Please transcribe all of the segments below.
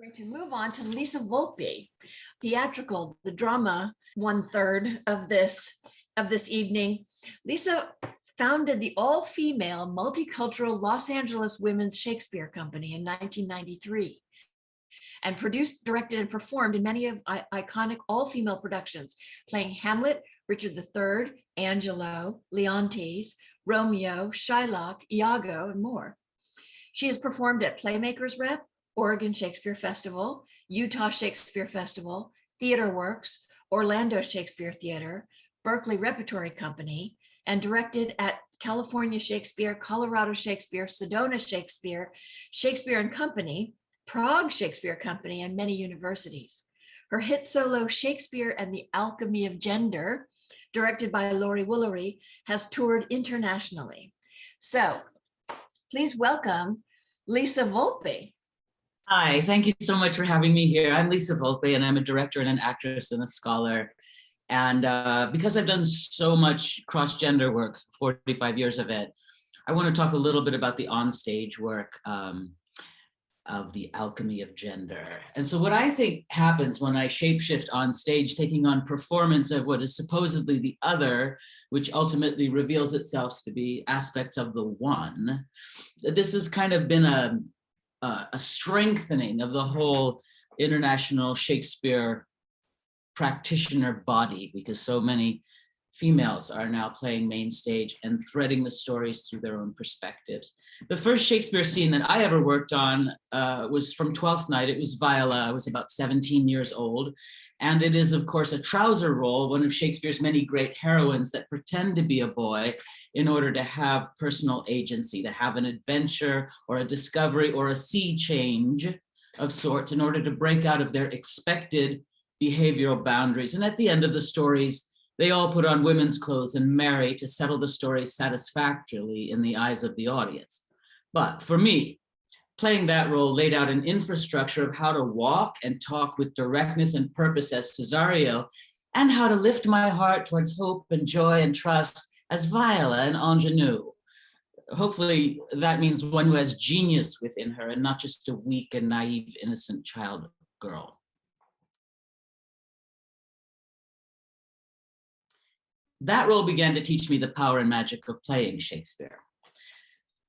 Going to move on to Lisa Wolpe, theatrical, the drama, 1/3 of this evening. Lisa founded the all-female multicultural Los Angeles Women's Shakespeare Company in 1993 and produced, directed, and performed in many of iconic all-female productions, playing Hamlet, Richard III, Angelo, Leontes, Romeo, Shylock, Iago, and more. She has performed at Playmakers Rep, Oregon Shakespeare Festival, Utah Shakespeare Festival, Theater Works, Orlando Shakespeare Theater, Berkeley Repertory Company, and directed at California Shakespeare, Colorado Shakespeare, Sedona Shakespeare, Shakespeare and Company, Prague Shakespeare Company, and many universities. Her hit solo Shakespeare and the Alchemy of Gender, directed by Laurie Woolery, has toured internationally. So please welcome Lisa Wolpe. Hi, thank you so much for having me here. I'm Lisa Wolpe, and I'm a director and an actress and a scholar. And because I've done so much cross-gender work, 45 years of it, I want to talk a little bit about the onstage work of the Alchemy of Gender. And so what I think happens when I shapeshift on stage, taking on performance of what is supposedly the other, which ultimately reveals itself to be aspects of the one, this has kind of been a strengthening of the whole international Shakespeare practitioner body, because so many females are now playing main stage and threading the stories through their own perspectives. The first Shakespeare scene that I ever worked on was from Twelfth Night. It was Viola. I was about 17 years old. And it is, of course, a trouser role, one of Shakespeare's many great heroines that pretend to be a boy in order to have personal agency, to have an adventure or a discovery or a sea change of sorts in order to break out of their expected behavioral boundaries. And at the end of the stories, they all put on women's clothes and marry to settle the story satisfactorily in the eyes of the audience. But for me, playing that role laid out an infrastructure of how to walk and talk with directness and purpose as Cesario, and how to lift my heart towards hope and joy and trust as Viola and ingenue. Hopefully that means one who has genius within her and not just a weak and naive, innocent child girl. That role began to teach me the power and magic of playing Shakespeare.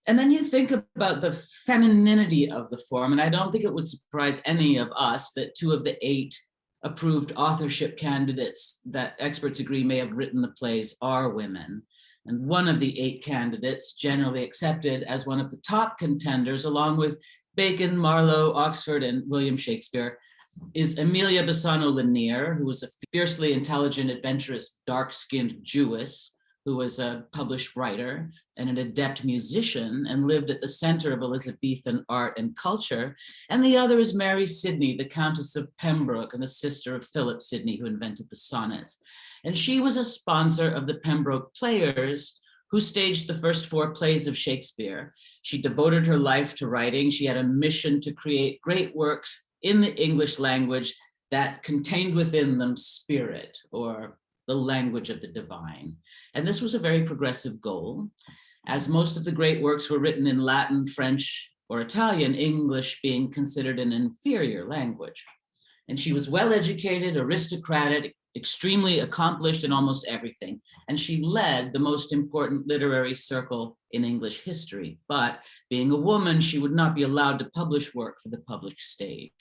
And then you think about the femininity of the form, and I don't think it would surprise any of us that 2 of the 8 approved authorship candidates that experts agree may have written the plays are women. And one of the 8 candidates, generally accepted as one of the top contenders, along with Bacon, Marlowe, Oxford, and William Shakespeare, is Emilia Bassano Lanier, who was a fiercely intelligent, adventurous, dark-skinned Jewess, who was a published writer and an adept musician and lived at the center of Elizabethan art and culture. And the other is Mary Sidney, the Countess of Pembroke and the sister of Philip Sidney, who invented the sonnets. And she was a sponsor of the Pembroke Players, who staged the first 4 plays of Shakespeare. She devoted her life to writing. She had a mission to create great works in the English language that contained within them spirit, or the language of the divine. And this was a very progressive goal, as most of the great works were written in Latin, French, or Italian, English being considered an inferior language. And she was well-educated, aristocratic, extremely accomplished in almost everything. And she led the most important literary circle in English history. But being a woman, she would not be allowed to publish work for the public stage.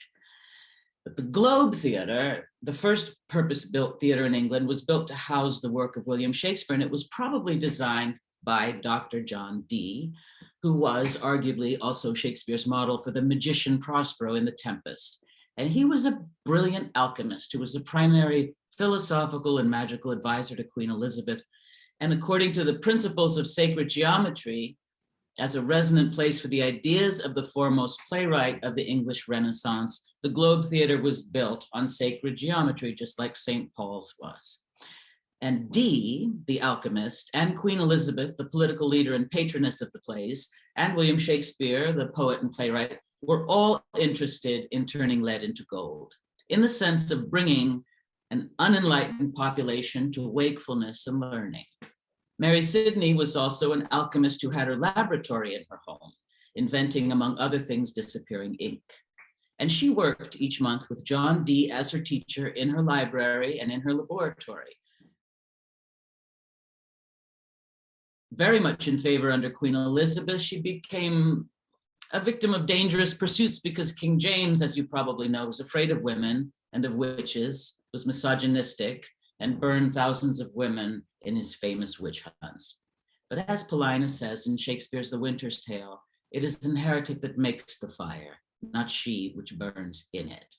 But the Globe Theatre, the first purpose-built theatre in England, was built to house the work of William Shakespeare, and it was probably designed by Dr. John Dee, who was arguably also Shakespeare's model for the magician Prospero in The Tempest. And he was a brilliant alchemist who was a primary philosophical and magical advisor to Queen Elizabeth. And according to the principles of sacred geometry, as a resonant place for the ideas of the foremost playwright of the English Renaissance, the Globe Theatre was built on sacred geometry, just like St. Paul's was. And Dee, the alchemist, and Queen Elizabeth, the political leader and patroness of the plays, and William Shakespeare, the poet and playwright, were all interested in turning lead into gold, in the sense of bringing an unenlightened population to wakefulness and learning. Mary Sidney was also an alchemist who had her laboratory in her home, inventing, among other things, disappearing ink. And she worked each month with John Dee as her teacher in her library and in her laboratory. Very much in favor under Queen Elizabeth, she became a victim of dangerous pursuits because King James, as you probably know, was afraid of women and of witches, was misogynistic, and burned thousands of women in his famous witch hunts. But as Paulina says in Shakespeare's The Winter's Tale, it is an heretic that makes the fire, not she which burns in it.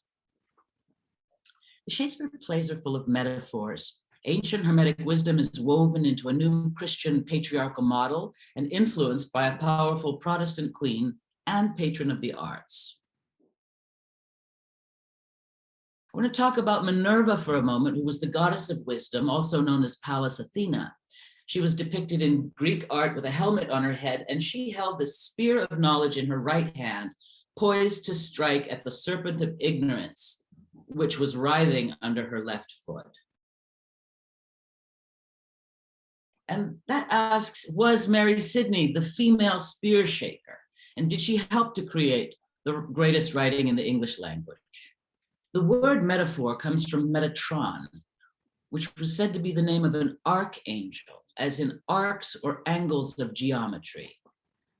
The Shakespeare plays are full of metaphors. Ancient Hermetic wisdom is woven into a new Christian patriarchal model and influenced by a powerful Protestant queen and patron of the arts. I want to talk about Minerva for a moment, who was the goddess of wisdom, also known as Pallas Athena. She was depicted in Greek art with a helmet on her head, and she held the spear of knowledge in her right hand, poised to strike at the serpent of ignorance, which was writhing under her left foot. And that asks, was Mary Sidney the female spear shaker? And did she help to create the greatest writing in the English language? The word metaphor comes from Metatron, which was said to be the name of an archangel, as in arcs or angles of geometry.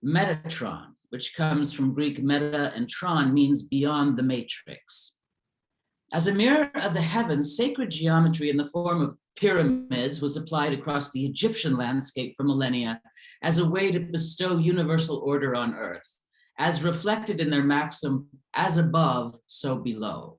Metatron, which comes from Greek meta and tron, means beyond the matrix. As a mirror of the heavens, sacred geometry in the form of pyramids was applied across the Egyptian landscape for millennia as a way to bestow universal order on earth, as reflected in their maxim, as above, so below.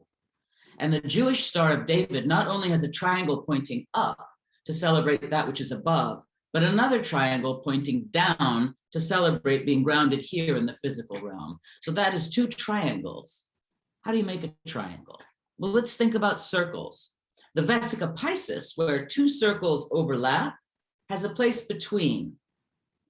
And the Jewish Star of David not only has a triangle pointing up to celebrate that which is above, but another triangle pointing down to celebrate being grounded here in the physical realm. So that is two triangles. How do you make a triangle? Well, let's think about circles. The Vesica Piscis, where two circles overlap, has a place between.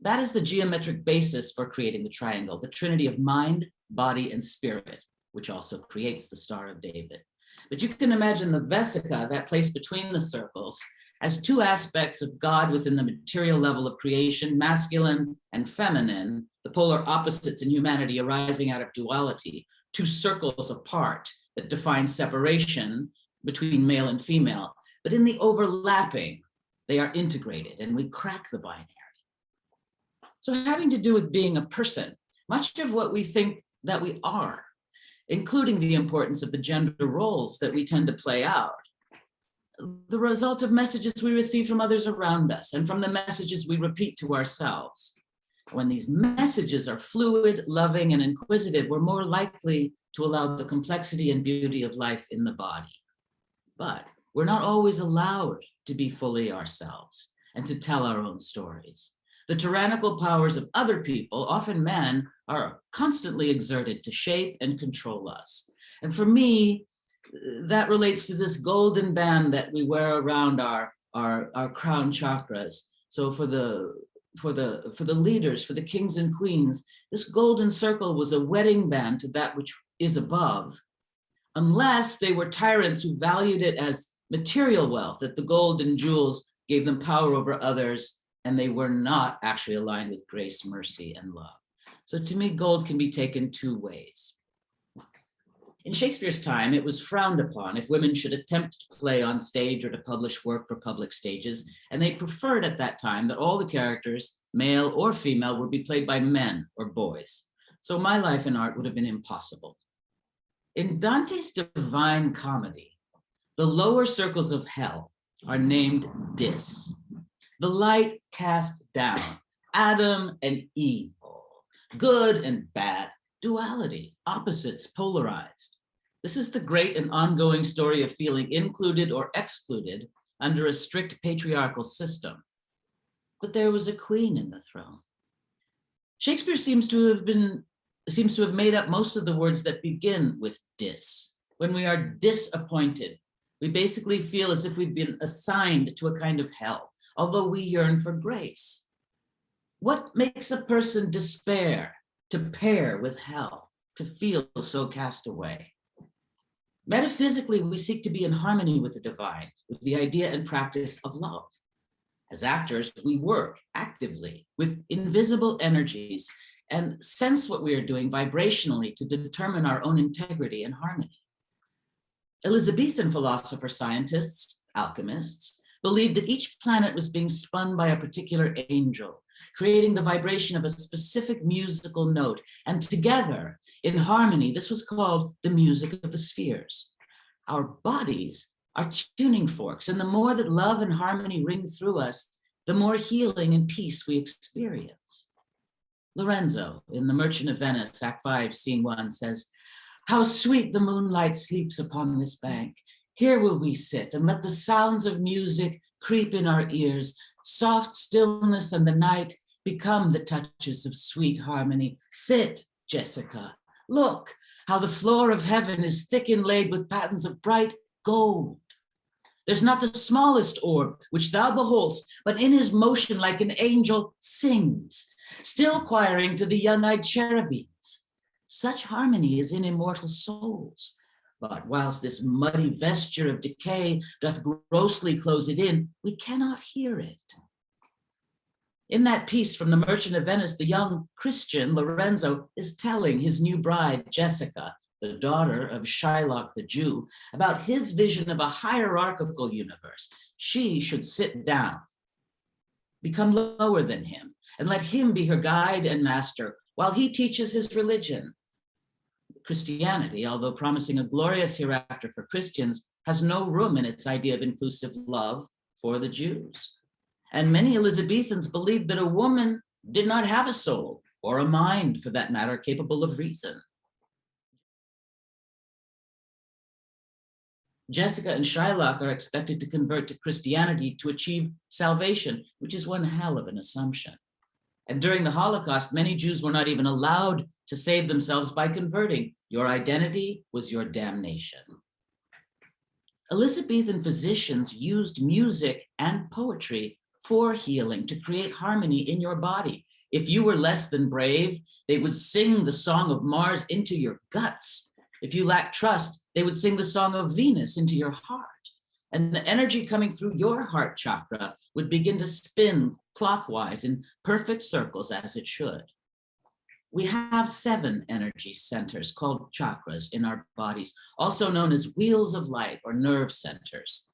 That is the geometric basis for creating the triangle, the trinity of mind, body, and spirit, which also creates the Star of David. But you can imagine the Vesica, that place between the circles, as two aspects of God within the material level of creation, masculine and feminine, the polar opposites in humanity arising out of duality, two circles apart that define separation between male and female. But in the overlapping, they are integrated and we crack the binary. So having to do with being a person, much of what we think that we are, including the importance of the gender roles that we tend to play out, the result of messages we receive from others around us and from the messages we repeat to ourselves. When these messages are fluid, loving, and inquisitive, we're more likely to allow the complexity and beauty of life in the body. But we're not always allowed to be fully ourselves and to tell our own stories. The tyrannical powers of other people, often men, are constantly exerted to shape and control us. And for me, that relates to this golden band that we wear around our crown chakras. So for the leaders, for the kings and queens, this golden circle was a wedding band to that which is above, unless they were tyrants who valued it as material wealth, that the gold and jewels gave them power over others, and they were not actually aligned with grace, mercy, and love. So to me, gold can be taken two ways. In Shakespeare's time, it was frowned upon if women should attempt to play on stage or to publish work for public stages, and they preferred at that time that all the characters, male or female, would be played by men or boys. So my life in art would have been impossible. In Dante's Divine Comedy, the lower circles of hell are named dis. The light cast down, Adam and evil, good and bad, duality, opposites polarized. This is the great and ongoing story of feeling included or excluded under a strict patriarchal system. But there was a queen in the throne. Shakespeare seems to have made up most of the words that begin with dis. When we are disappointed, we basically feel as if we've been assigned to a kind of hell, although we yearn for grace. What makes a person despair, to pair with hell, to feel so cast away? Metaphysically, we seek to be in harmony with the divine, with the idea and practice of love. As actors, we work actively with invisible energies and sense what we are doing vibrationally to determine our own integrity and harmony. Elizabethan philosopher-scientists, alchemists, believed that each planet was being spun by a particular angel, creating the vibration of a specific musical note. And together, in harmony, this was called the music of the spheres. Our bodies are tuning forks, and the more that love and harmony ring through us, the more healing and peace we experience. Lorenzo, in The Merchant of Venice, Act 5, Scene 1, says, "How sweet the moonlight sleeps upon this bank. Here will we sit and let the sounds of music creep in our ears. Soft stillness and the night become the touches of sweet harmony. Sit, Jessica. Look how the floor of heaven is thick inlaid with patterns of bright gold. There's not the smallest orb which thou beholdst, but in his motion like an angel sings, still choiring to the young-eyed cherubims. Such harmony is in immortal souls. But whilst this muddy vesture of decay doth grossly close it in, we cannot hear it." In that piece from The Merchant of Venice, the young Christian Lorenzo is telling his new bride, Jessica, the daughter of Shylock the Jew, about his vision of a hierarchical universe. She should sit down, become lower than him, and let him be her guide and master while he teaches his religion. Christianity, although promising a glorious hereafter for Christians, has no room in its idea of inclusive love for the Jews. And many Elizabethans believed that a woman did not have a soul, or a mind for that matter, capable of reason. Jessica and Shylock are expected to convert to Christianity to achieve salvation, which is one hell of an assumption. And during the Holocaust, many Jews were not even allowed to save themselves by converting. Your identity was your damnation. Elizabethan physicians used music and poetry for healing, to create harmony in your body. If you were less than brave, they would sing the song of Mars into your guts. If you lacked trust, they would sing the song of Venus into your heart. And the energy coming through your heart chakra would begin to spin clockwise in perfect circles, as it should. We have 7 energy centers called chakras in our bodies, also known as wheels of light or nerve centers.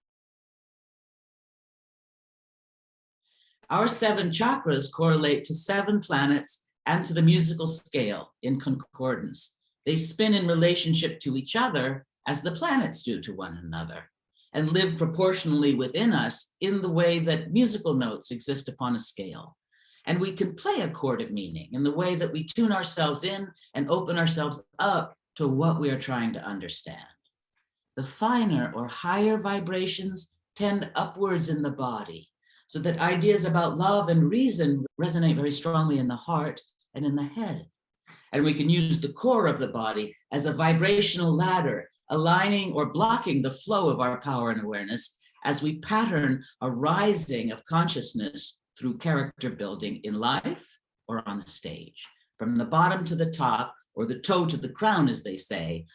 Our 7 chakras correlate to 7 planets and to the musical scale in concordance. They spin in relationship to each other as the planets do to one another, and live proportionally within us in the way that musical notes exist upon a scale. And we can play a chord of meaning in the way that we tune ourselves in and open ourselves up to what we are trying to understand. The finer or higher vibrations tend upwards in the body, so that ideas about love and reason resonate very strongly in the heart and in the head. And we can use the core of the body as a vibrational ladder, aligning or blocking the flow of our power and awareness as we pattern a rising of consciousness through character building in life or on the stage. From the bottom to the top, or the toe to the crown, as they say,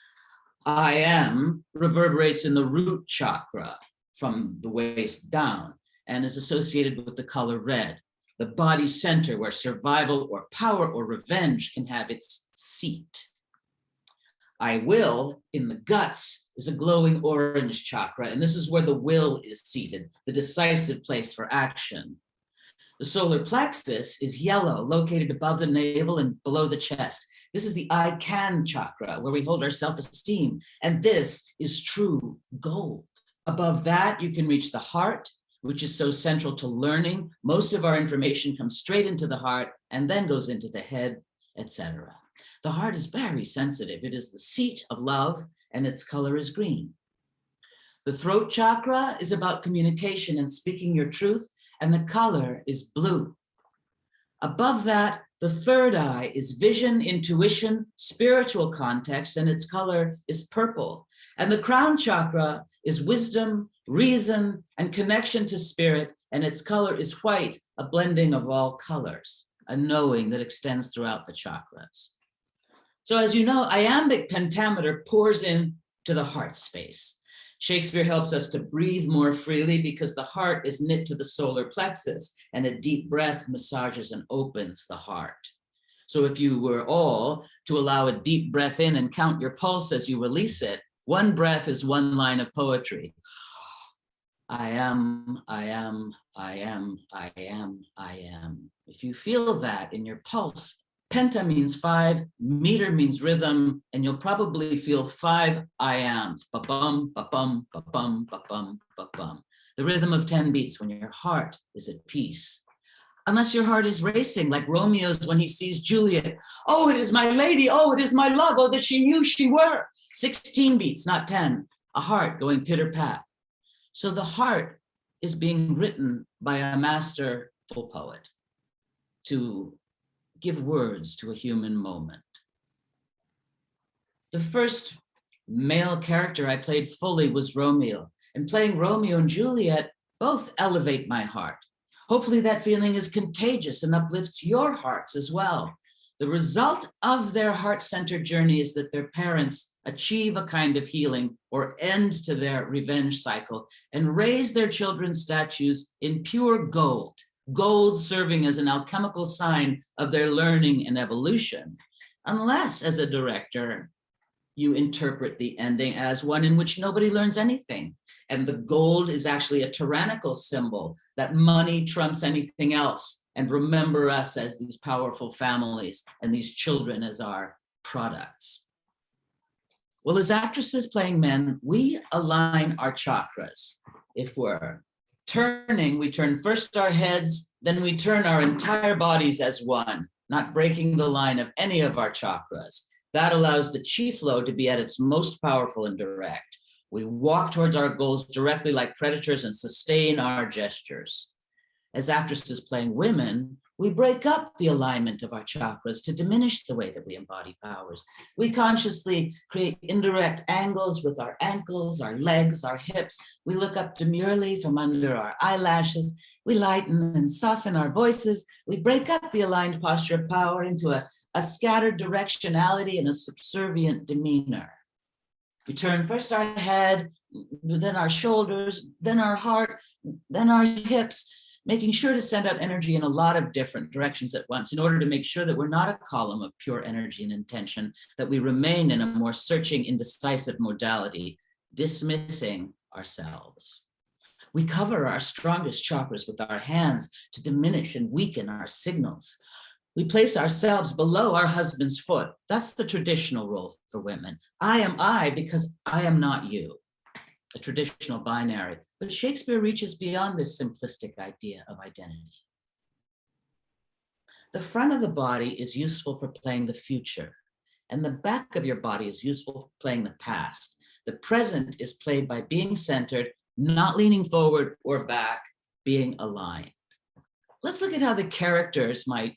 I am reverberates in the root chakra from the waist down, and is associated with the color red, the body center where survival or power or revenge can have its seat. I will, in the guts, is a glowing orange chakra, and this is where the will is seated, the decisive place for action. The solar plexus is yellow, located above the navel and below the chest. This is the I can chakra, where we hold our self-esteem, and this is true gold. Above that, you can reach the heart, which is so central to learning. Most of our information comes straight into the heart and then goes into the head, etc. The heart is very sensitive. It is the seat of love, and its color is green. The throat chakra is about communication and speaking your truth, and the color is blue. Above that, the third eye is vision, intuition, spiritual context, and its color is purple. And the crown chakra is wisdom, reason, and connection to spirit, and its color is white, a blending of all colors, a knowing that extends throughout the chakras. So as you know, iambic pentameter pours in to the heart space. Shakespeare helps us to breathe more freely because the heart is knit to the solar plexus, and a deep breath massages and opens the heart. So if you were all to allow a deep breath in and count your pulse as you release it, one breath is one line of poetry. I am, I am, I am, I am, I am. If you feel that in your pulse, penta means 5, meter means rhythm, and you'll probably feel 5 I ams. Ba-bum, ba-bum, ba-bum, ba-bum, ba-bum. The rhythm of 10 beats when your heart is at peace. Unless your heart is racing like Romeo's when he sees Juliet. Oh, it is my lady. Oh, it is my love. Oh, that she knew she were. 16 beats, not 10. A heart going pitter-pat. So the heart is being written by a masterful poet to give words to a human moment. The first male character I played fully was Romeo, and playing Romeo and Juliet both elevate my heart. Hopefully that feeling is contagious and uplifts your hearts as well. The result of their heart-centered journey is that their parents achieve a kind of healing or end to their revenge cycle and raise their children's statues in pure gold, gold serving as an alchemical sign of their learning and evolution, unless as a director, you interpret the ending as one in which nobody learns anything. And the gold is actually a tyrannical symbol that money trumps anything else. And remember us as these powerful families and these children as our products. Well, as actresses playing men, we align our chakras. If we're turning, we turn first our heads, then we turn our entire bodies as one, not breaking the line of any of our chakras. That allows the chi flow to be at its most powerful and direct. We walk towards our goals directly like predators and sustain our gestures. As actresses playing women, we break up the alignment of our chakras to diminish the way that we embody powers. We consciously create indirect angles with our ankles, our legs, our hips. We look up demurely from under our eyelashes. We lighten and soften our voices. We break up the aligned posture of power into a scattered directionality and a subservient demeanor. We turn first our head, then our shoulders, then our heart, then our hips, making sure to send out energy in a lot of different directions at once in order to make sure that we're not a column of pure energy and intention, that we remain in a more searching, indecisive modality, dismissing ourselves. We cover our strongest chakras with our hands to diminish and weaken our signals. We place ourselves below our husband's foot. That's the traditional role for women. I am I because I am not you, a traditional binary. But Shakespeare reaches beyond this simplistic idea of identity. The front of the body is useful for playing the future, and the back of your body is useful for playing the past. The present is played by being centered, not leaning forward or back, being aligned. Let's look at how the characters might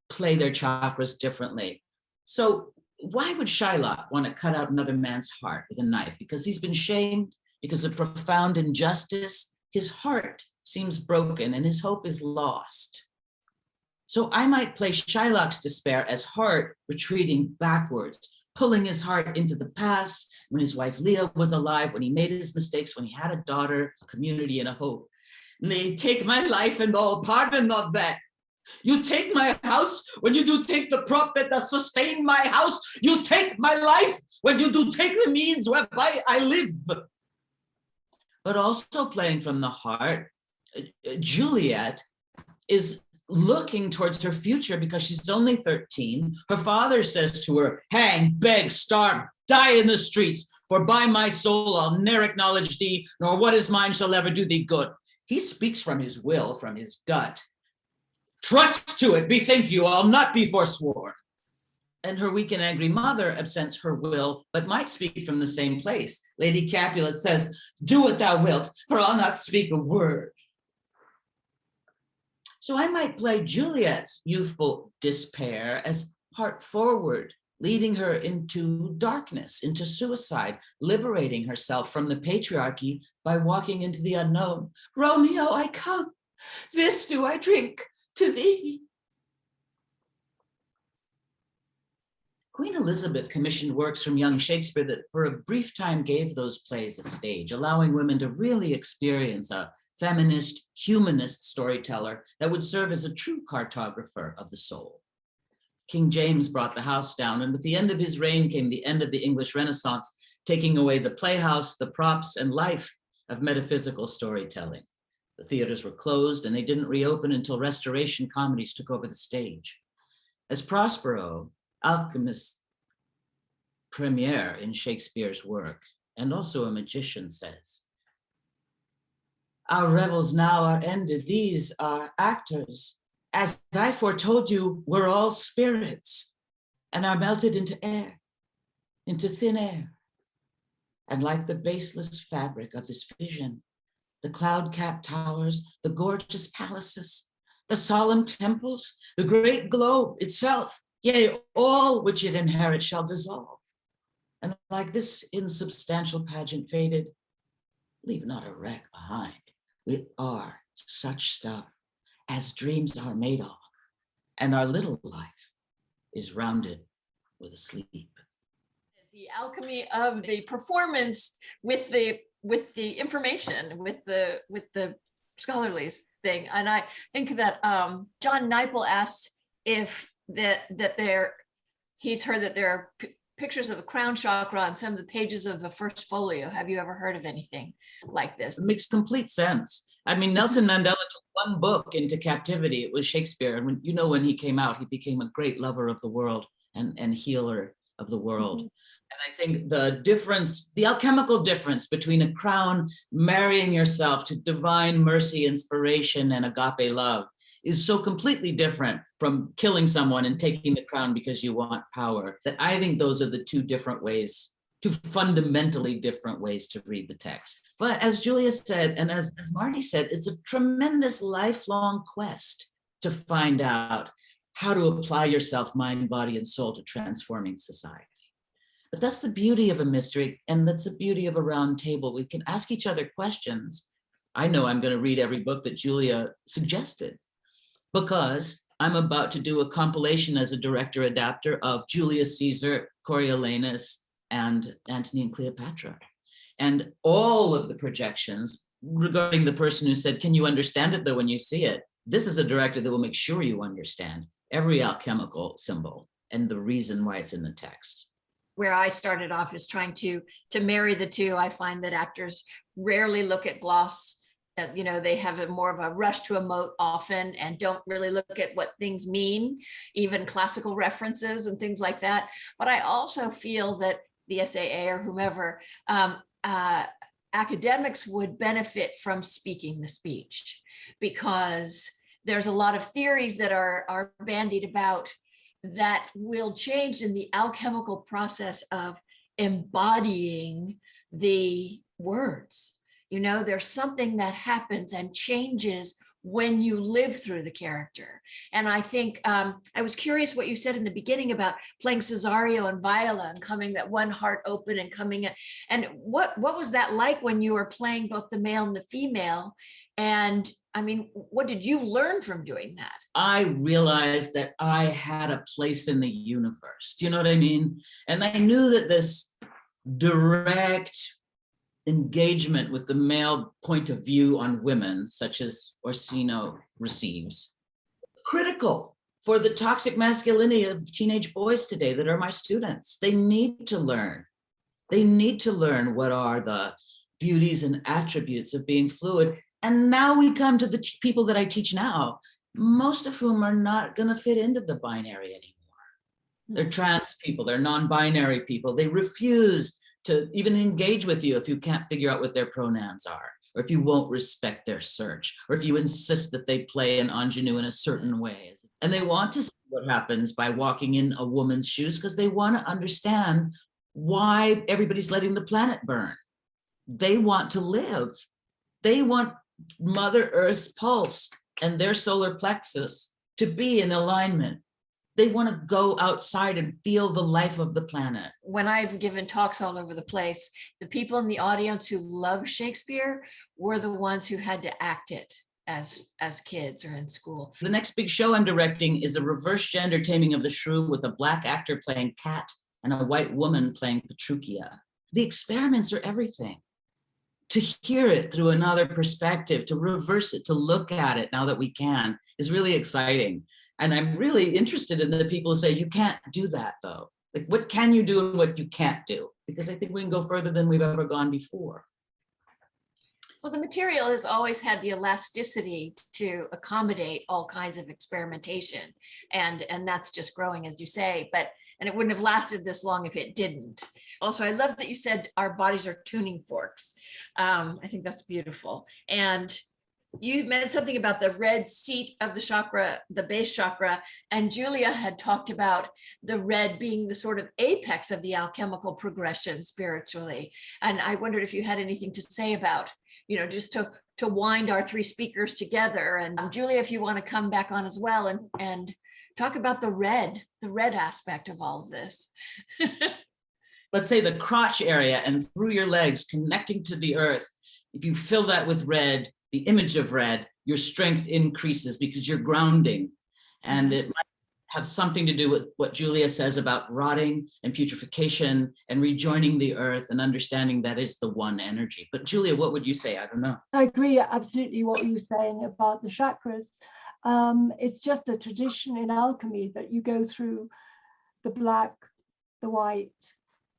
play their chakras differently. So why would Shylock want to cut out another man's heart with a knife? Because he's been shamed, because of profound injustice. His heart seems broken and his hope is lost. So I might play Shylock's despair as heart retreating backwards, pulling his heart into the past, when his wife Leah was alive, when he made his mistakes, when he had a daughter, a community, and a hope. They take my life and all, pardon not that. You take my house when you do take the prop that does sustain my house. You take my life when you do take the means whereby I live. But also playing from the heart, Juliet is looking towards her future because she's only 13. Her father says to her, hang, beg, starve, die in the streets, for by my soul I'll ne'er acknowledge thee, nor what is mine shall ever do thee good. He speaks from his will, from his gut. Trust to it, bethink you, I'll not be forsworn. And her weak and angry mother absents her will, but might speak from the same place. Lady Capulet says, do what thou wilt, for I'll not speak a word. So I might play Juliet's youthful despair as heart forward, leading her into darkness, into suicide, liberating herself from the patriarchy by walking into the unknown. Romeo, I come, this do I drink to thee. Queen Elizabeth commissioned works from young Shakespeare that for a brief time gave those plays a stage, allowing women to really experience a feminist, humanist storyteller that would serve as a true cartographer of the soul. King James brought the house down, and with the end of his reign came the end of the English Renaissance, taking away the playhouse, the props, and life of metaphysical storytelling. The theaters were closed, and they didn't reopen until Restoration comedies took over the stage. As Prospero, Alchemist premier in Shakespeare's work, and also a magician, says, "Our revels now are ended. These are actors. As I foretold you, we're all spirits and are melted into air, into thin air. And like the baseless fabric of this vision, the cloud-capped towers, the gorgeous palaces, the solemn temples, the great globe itself, yea, all which it inherits shall dissolve. And like this insubstantial pageant faded, leave not a wreck behind. We are such stuff as dreams are made of, and our little life is rounded with a sleep." The alchemy of the performance with the information, with the scholarly thing. And I think that John Neipel asked if he's heard that there are pictures of the crown chakra on some of the pages of the first folio. Have you ever heard of anything like this? It makes complete sense. I mean, Nelson Mandela took one book into captivity. It was Shakespeare. And when he came out, he became a great lover of the world and healer of the world. Mm-hmm. And I think the alchemical difference between a crown marrying yourself to divine mercy, inspiration, and agape love is so completely different from killing someone and taking the crown because you want power, that I think those are the two fundamentally different ways to read the text. But as Julia said, and as Marty said, it's a tremendous lifelong quest to find out how to apply yourself, mind, body, and soul to transforming society. But that's the beauty of a mystery, and that's the beauty of a round table. We can ask each other questions. I know I'm going to read every book that Julia suggested, because I'm about to do a compilation as a director adapter of Julius Caesar, Coriolanus, and Antony and Cleopatra. And all of the projections regarding the person who said, "Can you understand it though when you see it?" This is a director that will make sure you understand every alchemical symbol and the reason why it's in the text. Where I started off is trying to marry the two. I find that actors rarely look at gloss. They have more of a rush to emote often and don't really look at what things mean, even classical references and things like that. But I also feel that the SAA or whomever, academics would benefit from speaking the speech, because there's a lot of theories that are bandied about that will change in the alchemical process of embodying the words. There's something that happens and changes when you live through the character. And I think I was curious what you said in the beginning about playing Cesario and Viola and coming that one heart open and coming in. And what was that like when you were playing both the male and the female? And I mean, what did you learn from doing that? I realized that I had a place in the universe. Do you know what I mean? And I knew that this direct engagement with the male point of view on women, such as Orsino receives, critical for the toxic masculinity of teenage boys today that are my students. They need to learn. They need to learn what are the beauties and attributes of being fluid. And now we come to the people that I teach now, most of whom are not going to fit into the binary anymore. They're trans people, they're non-binary people. They refuse to even engage with you if you can't figure out what their pronouns are, or if you won't respect their search, or if you insist that they play an ingenue in a certain way. And they want to see what happens by walking in a woman's shoes, because they want to understand why everybody's letting the planet burn. They want to live. They want Mother Earth's pulse and their solar plexus to be in alignment. They want to go outside and feel the life of the planet. When I've given talks all over the place, the people in the audience who love Shakespeare were the ones who had to act it as kids or in school. The next big show I'm directing is a reverse gender taming of the shrew with a Black actor playing Cat and a white woman playing Petruchia. The experiments are everything. To hear it through another perspective, to reverse it, to look at it now that we can, is really exciting. And I'm really interested in the people who say, you can't do that though. Like, what can you do and what you can't do? Because I think we can go further than we've ever gone before. Well, the material has always had the elasticity to accommodate all kinds of experimentation. And that's just growing, as you say, and it wouldn't have lasted this long if it didn't. Also, I love that you said our bodies are tuning forks. I think that's beautiful. And you meant something about the red seat of the chakra, the base chakra, and Julia had talked about the red being the sort of apex of the alchemical progression spiritually. And I wondered if you had anything to say about, just to wind our three speakers together. And Julia, if you want to come back on as well and talk about the red aspect of all of this. Let's say the crotch area and through your legs connecting to the earth. If you fill that with red, the image of red, your strength increases because you're grounding. And it might have something to do with what Julia says about rotting and putrefaction and rejoining the earth and understanding that is the one energy. But Julia, what would you say? I don't know. I agree absolutely what you were saying about the chakras. It's just a tradition in alchemy that you go through the black, the white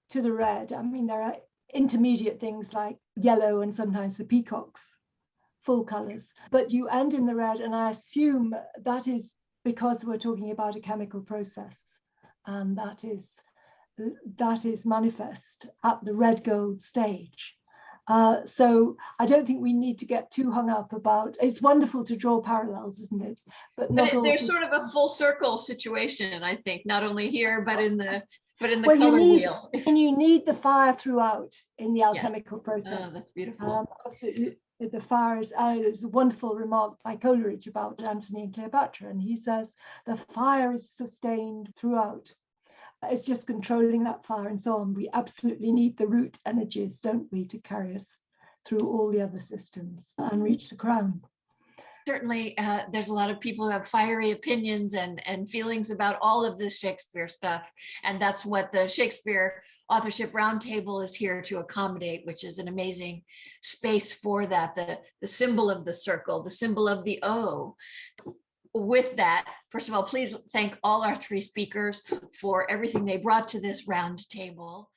to the red. I mean, there are intermediate things like yellow and sometimes the peacocks, full colors, but you end in the red, and I assume that is because we're talking about a chemical process, and that is manifest at the red gold stage. So I don't think we need to get too hung up about. It's wonderful to draw parallels, isn't it? But there's sort of a full circle situation, I think, not only here but in the well, color wheel. And you need the fire throughout in the alchemical process. Oh, that's beautiful. Absolutely. The fire is, there's a wonderful remark by Coleridge about Antony and Cleopatra, and he says the fire is sustained throughout. It's just controlling that fire and so on. We absolutely need the root energies, don't we, to carry us through all the other systems and reach the crown. Certainly, there's a lot of people who have fiery opinions and feelings about all of this Shakespeare stuff. And that's what the Shakespeare Authorship Roundtable is here to accommodate, which is an amazing space for that. The symbol of the circle, the symbol of the O. With that, first of all, please thank all our three speakers for everything they brought to this round table.